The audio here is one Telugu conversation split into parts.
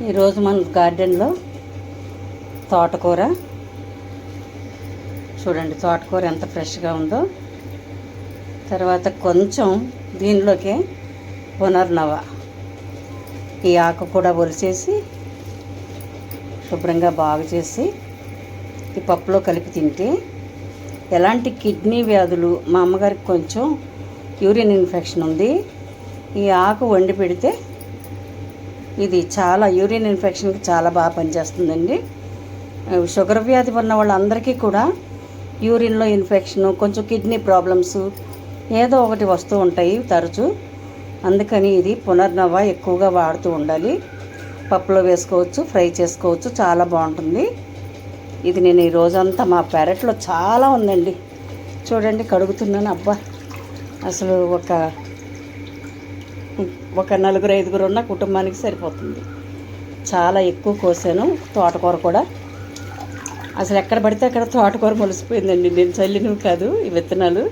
ఈరోజు మన గార్డెన్లో తోటకూర చూడండి. తోటకూర ఎంత ఫ్రెష్గా ఉందో. తర్వాత కొంచెం దీనిలోకే పునర్నవ ఈ ఆకు కూడా ఒలిచేసి శుభ్రంగా బాగు చేసి ఈ పప్పులో కలిపి తింటే ఎలాంటి కిడ్నీ వ్యాధులు, మా అమ్మగారికి కొంచెం యూరిన్ ఇన్ఫెక్షన్ ఉంది, ఈ ఆకు వండి పెడితే ఇది చాలా యూరిన్ ఇన్ఫెక్షన్కి చాలా బాగా పనిచేస్తుందండి. షుగర్ వ్యాధి ఉన్న వాళ్ళందరికీ కూడా యూరిన్లో ఇన్ఫెక్షను, కొంచెం కిడ్నీ ప్రాబ్లమ్స్ ఏదో ఒకటి వస్తూ ఉంటాయి తరచూ. అందుకని ఇది పునర్నవ ఎక్కువగా వాడుతూ ఉండాలి. పప్పులో వేసుకోవచ్చు, ఫ్రై చేసుకోవచ్చు, చాలా బాగుంటుంది. ఇది నేను ఈ రోజంతా మా పెరట్లో చాలా ఉందండి. చూడండి, కడుగుతున్నాను. అబ్బా, అసలు ఒక నలుగురు ఐదుగురు ఉన్న కుటుంబానికి సరిపోతుంది. చాలా ఎక్కువ కోసాను. తోటకూర కూడా అసలు ఎక్కడ పడితే అక్కడ తోటకూర మొలిసిపోయిందండి. నేను చల్లినవి కాదు, ఈ విత్తనాలు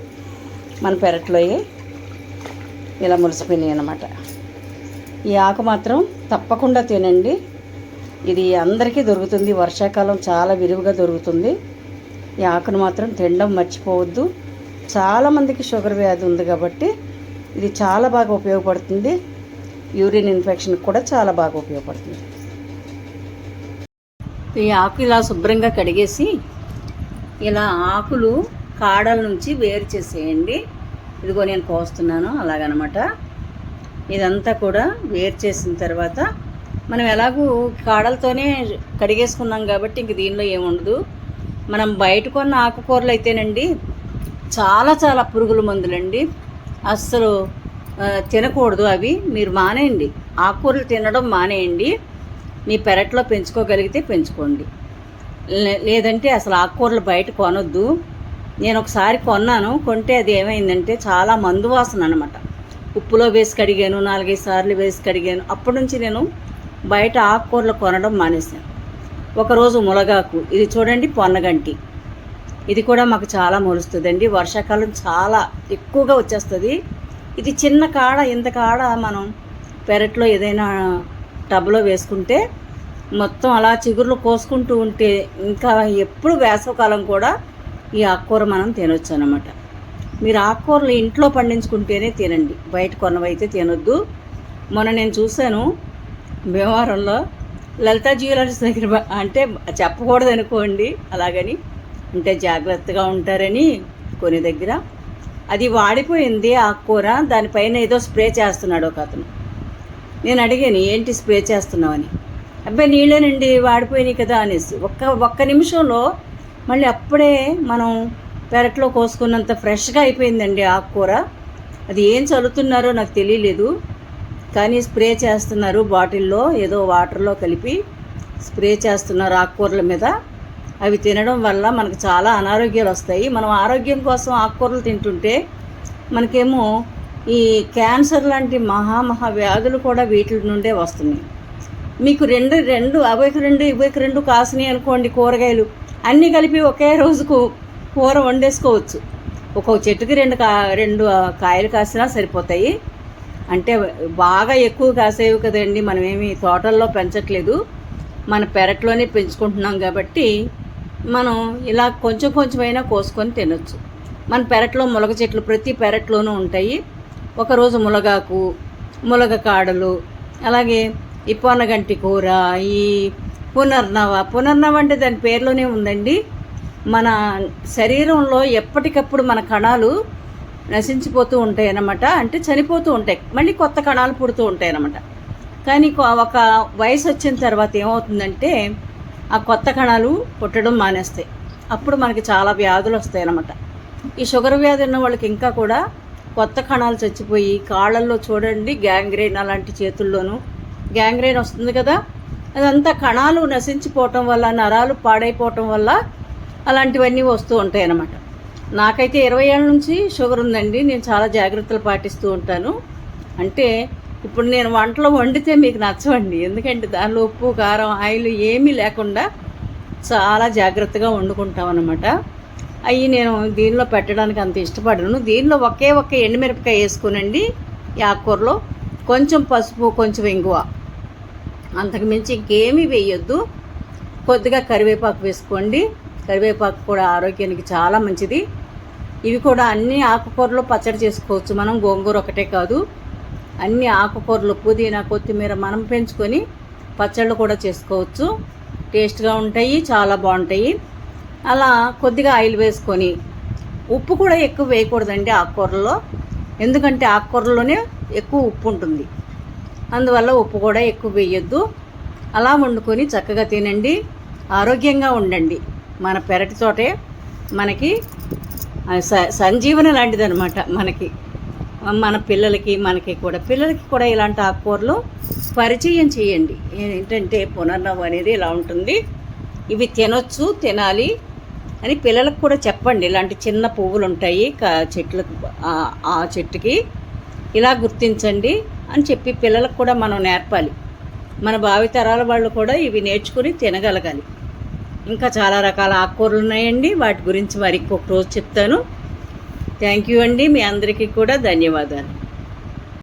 మన పెరట్లోయే ఇలా మొలిసిపోయినాయి అన్నమాట. ఈ ఆకు మాత్రం తప్పకుండా తినండి. ఇది అందరికీ దొరుకుతుంది. వర్షాకాలం చాలా విరివిగా దొరుకుతుంది. ఈ ఆకును మాత్రం తినడం మర్చిపోవద్దు. చాలామందికి షుగర్ వ్యాధి ఉంది కాబట్టి ఇది చాలా బాగా ఉపయోగపడుతుంది. యూరిన్ ఇన్ఫెక్షన్కి కూడా చాలా బాగా ఉపయోగపడుతుంది. ఈ ఆకు ఇలా శుభ్రంగా కడిగేసి ఇలా ఆకులు కాడల నుంచి వేరు చేసేయండి. ఇదిగో నేను కోస్తున్నాను అలాగనమాట. ఇదంతా కూడా వేరు చేసిన తర్వాత మనం ఎలాగూ కాడలతోనే కడిగేసుకున్నాం కాబట్టి ఇంక దీనిలో ఏముండదు. మనం బయట కొన్న ఆకుకూరలు అయితేనండి చాలా చాలా పురుగుల మందులండి. అస్సలు తినకూడదు. అవి మీరు మానేయండి. ఆకుకూరలు తినడం మానేయండి. మీ పెరట్లో పెంచుకోగలిగితే పెంచుకోండి, లేదంటే అసలు ఆకుకూరలు బయట కొనొద్దు. నేను ఒకసారి కొన్నాను. కొంటే అది ఏమైందంటే చాలా మందు వాసన అనమాట. ఉప్పులో వేసి కడిగాను, 4-5 సార్లు వేసి కడిగాను. అప్పటి నుంచి నేను బయట ఆకుకూరలు కొనడం మానేశాను. ఒకరోజు ములగాకు, ఇది చూడండి పొన్నగంటి, ఇది కూడా మాకు చాలా మొలుస్తుందండి. వర్షాకాలం చాలా ఎక్కువగా వచ్చేస్తుంది. ఇది చిన్న కాడ, ఇంత కాడ మనం పెరట్లో ఏదైనా టబ్లో వేసుకుంటే మొత్తం అలా చిగుర్లు కోసుకుంటూ ఉంటే ఇంకా ఎప్పుడు వేసవకాలం కూడా ఈ ఆకుకూర మనం తినొచ్చు అన్నమాట. మీరు ఆకుకూరలు ఇంట్లో పండించుకుంటేనే తినండి, బయట కొన్నవైతే తినొద్దు. మొన్న నేను చూశాను భీమవరంలో లలితా జ్యువెలర్స్ దగ్గర, అంటే చెప్పకూడదు అనుకోండి అలాగని, అంటే జాగ్రత్తగా ఉంటారని కొన్ని దగ్గర అది వాడిపోయింది ఆకుకూర. దానిపైన ఏదో స్ప్రే చేస్తున్నాడు ఒక అతను. నేను అడిగాను, ఏంటి స్ప్రే చేస్తున్నావని. అబ్బాయి నీళ్ళేనండి, వాడిపోయినాయి కదా అనేసి. ఒక్క నిమిషంలో మళ్ళీ అప్పుడే మనం పెరట్లో కోసుకున్నంత ఫ్రెష్గా అయిపోయిందండి ఆకుకూర. అది ఏం చల్లుతున్నారో నాకు తెలియలేదు, కానీ స్ప్రే చేస్తున్నారు. బాటిల్లో ఏదో వాటర్లో కలిపి స్ప్రే చేస్తున్నారు ఆకుకూరల మీద. అవి తినడం వల్ల మనకు చాలా అనారోగ్యాలు వస్తాయి. మనం ఆరోగ్యం కోసం ఆకుకూరలు తింటుంటే మనకేమో ఈ క్యాన్సర్ లాంటి మహా వ్యాధులు కూడా వీటి నుండే వస్తున్నాయి. మీకు ఇవ్వకి రెండు కాసినాయి అనుకోండి, కూరగాయలు అన్నీ కలిపి ఒకే రోజుకు కూర వండేసుకోవచ్చు. ఒక్కొక్క చెట్టుకి రెండు కాయలు కాసినా సరిపోతాయి. అంటే బాగా ఎక్కువ కాసేవి కదండి, మనమేమి తోటల్లో పెంచట్లేదు, మన పెరట్లోనే పెంచుకుంటున్నాం కాబట్టి మనం ఇలా కొంచెం కొంచెమైనా కోసుకొని తినొచ్చు. మన పెరట్లో ములగ చెట్లు ప్రతి పెరట్లోనూ ఉంటాయి. ఒకరోజు ములగాకు, ములగ కాడలు, అలాగే ఈ పొన్నగంటి కూర, ఈ పునర్నవ అంటే దాని పేరులోనే ఉందండి. మన శరీరంలో ఎప్పటికప్పుడు మన కణాలు నశించిపోతూ ఉంటాయి అన్నమాట. అంటే చనిపోతూ ఉంటాయి, మళ్ళీ కొత్త కణాలు పుడుతూ ఉంటాయి అన్నమాట. కానీ ఒక వయసు వచ్చిన తర్వాత ఏమవుతుందంటే ఆ కొత్త కణాలు పుట్టడం మానేస్తాయి. అప్పుడు మనకి చాలా వ్యాధులు వస్తాయి అన్నమాట. ఈ షుగర్ వ్యాధి ఉన్న వాళ్ళకి ఇంకా కూడా కొత్త కణాలు చచ్చిపోయి కాళ్ళల్లో చూడండి గ్యాంగ్రైన్, అలాంటి చేతుల్లోనూ గ్యాంగ్రైన్ వస్తుంది కదా. అదంతా కణాలు నశించిపోవటం వల్ల, నరాలు పాడైపోవటం వల్ల అలాంటివన్నీ వస్తూ ఉంటాయి అన్నమాట. నాకైతే 20 ఏళ్ళ నుంచి షుగర్ ఉందండి. నేను చాలా జాగ్రత్తలు పాటిస్తూ ఉంటాను. అంటే ఇప్పుడు నేను వంటలు వండితే మీకు నచ్చవండి, ఎందుకంటే దానిలో ఉప్పు, కారం, ఆయిల్ ఏమీ లేకుండా చాలా జాగ్రత్తగా వండుకుంటాం అన్నమాట. అవి నేను దీనిలో పెట్టడానికి అంత ఇష్టపడను. దీనిలో ఒక్క ఎండుమిరపకాయ వేసుకునండి ఈ ఆకుకూరలో, కొంచెం పసుపు, కొంచెం ఇంగువ, అంతకుమించి ఇంకేమీ వేయొద్దు. కొద్దిగా కరివేపాకు వేసుకోండి. కరివేపాకు కూడా ఆరోగ్యానికి చాలా మంచిది. ఇవి కూడా అన్ని ఆకుకూరలు పచ్చడి చేసుకోవచ్చు మనం, గోంగూర ఒకటే కాదు, అన్ని ఆకుకూరలు, పుదీనా, కొత్తిమీర మనం పెంచుకొని పచ్చళ్ళు కూడా చేసుకోవచ్చు. టేస్ట్గా ఉంటాయి, చాలా బాగుంటాయి. అలా కొద్దిగా ఆయిల్ వేసుకొని, ఉప్పు కూడా ఎక్కువ వేయకూడదండి ఆకుకూరలో, ఎందుకంటే ఆకుకూరలోనే ఎక్కువ ఉప్పు ఉంటుంది, అందువల్ల ఉప్పు కూడా ఎక్కువ వేయొద్దు. అలా వండుకొని చక్కగా తినండి, ఆరోగ్యంగా ఉండండి. మన పెరటి తోటే మనకి సంజీవన లాంటిదనమాట. మన పిల్లలకి కూడా ఇలాంటి ఆకుకూరలు పరిచయం చేయండి. ఏంటంటే పునర్నవ్వు అనేది ఇలా ఉంటుంది, ఇవి తినొచ్చు, తినాలి అని పిల్లలకు కూడా చెప్పండి. ఇలాంటి చిన్న పువ్వులు ఉంటాయి చెట్లకు, ఆ చెట్టుకి ఇలా గుర్తించండి అని చెప్పి పిల్లలకు కూడా మనం నేర్పాలి. మన భావితరాల వాళ్ళు కూడా ఇవి నేర్చుకుని తినగలగాలి. ఇంకా చాలా రకాల ఆకుకూరలు ఉన్నాయండి, వాటి గురించి మరి ఇంకొక రోజు చెప్తాను. థ్యాంక్ యూ అండి, మీ అందరికీ కూడా ధన్యవాదాలు.